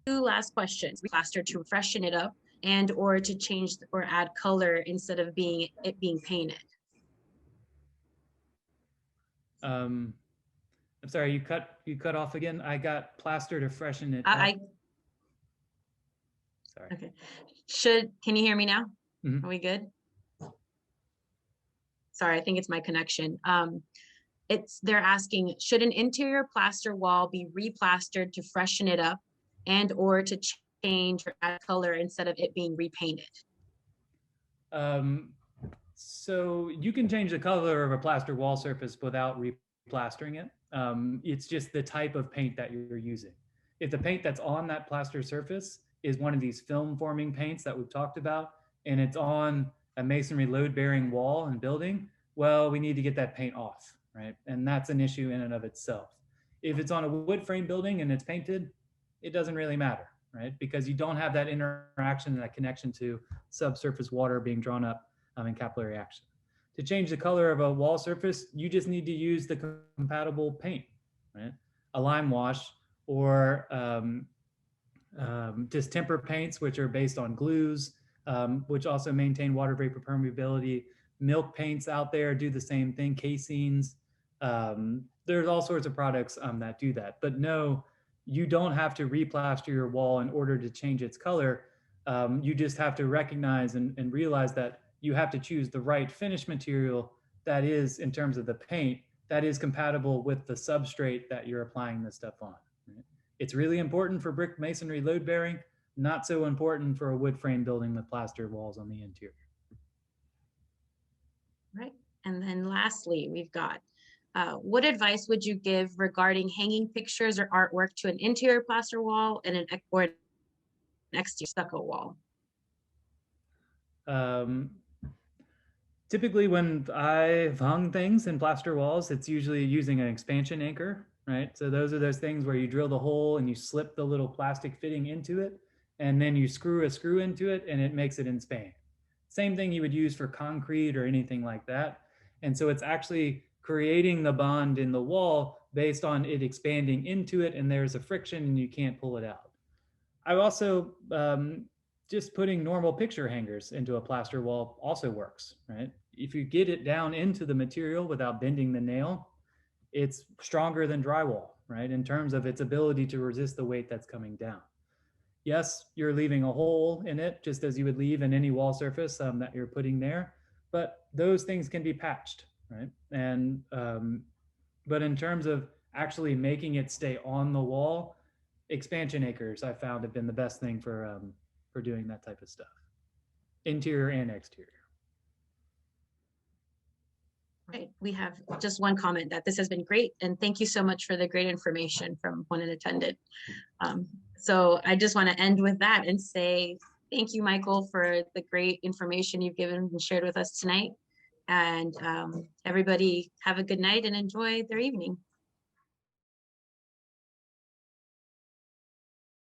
last questions. Plaster to freshen it up and or to change or add color instead of it being painted. I'm sorry, you cut off again. I got plaster to freshen it up. Sorry. Okay. Can you hear me now? Mm-hmm. Are we good? Sorry, I think it's my connection. They're asking, should an interior plaster wall be replastered to freshen it up and or to change or add color instead of it being repainted? So you can change the color of a plaster wall surface without replastering it. It's just the type of paint that you're using. If the paint that's on that plaster surface is one of these film forming paints that we've talked about, and it's on a masonry load bearing wall and building, well, we need to get that paint off, right? And that's an issue in and of itself. If it's on a wood frame building and it's painted, it doesn't really matter, right? Because you don't have that interaction and that connection to subsurface water being drawn up in capillary action. To change the color of a wall surface, you just need to use the compatible paint, right? A lime wash or distemper paints, which are based on glues, which also maintain water vapor permeability. Milk paints out there do the same thing, caseins. There's all sorts of products that do that. But no, you don't have to replaster your wall in order to change its color. You just have to recognize and realize that you have to choose the right finish material that is, in terms of the paint, that is compatible with the substrate that you're applying this stuff on. Right? It's really important for brick masonry load bearing, not so important for a wood frame building with plaster walls on the interior. Right. And then lastly, we've got, what advice would you give regarding hanging pictures or artwork to an interior plaster wall and an exterior stucco wall? Typically when I've hung things in plaster walls, it's usually using an expansion anchor, right? So those are those things where you drill the hole and you slip the little plastic fitting into it, and then you screw a screw into it and it makes it in span. Same thing you would use for concrete or anything like that. And so it's actually creating the bond in the wall based on it expanding into it, and there's a friction and you can't pull it out. I also, just putting normal picture hangers into a plaster wall also works, right? If you get it down into the material without bending the nail, it's stronger than drywall, right? In terms of its ability to resist the weight that's coming down. Yes, you're leaving a hole in it, just as you would leave in any wall surface that you're putting there, but those things can be patched, right? And, but in terms of actually making it stay on the wall, expansion anchors I found have been the best thing for doing that type of stuff, interior and exterior. Right. We have just one comment that this has been great, and thank you so much for the great information from one attendant. So I just want to end with that and say thank you, Michael, for the great information you've given and shared with us tonight. And everybody have a good night and enjoy their evening.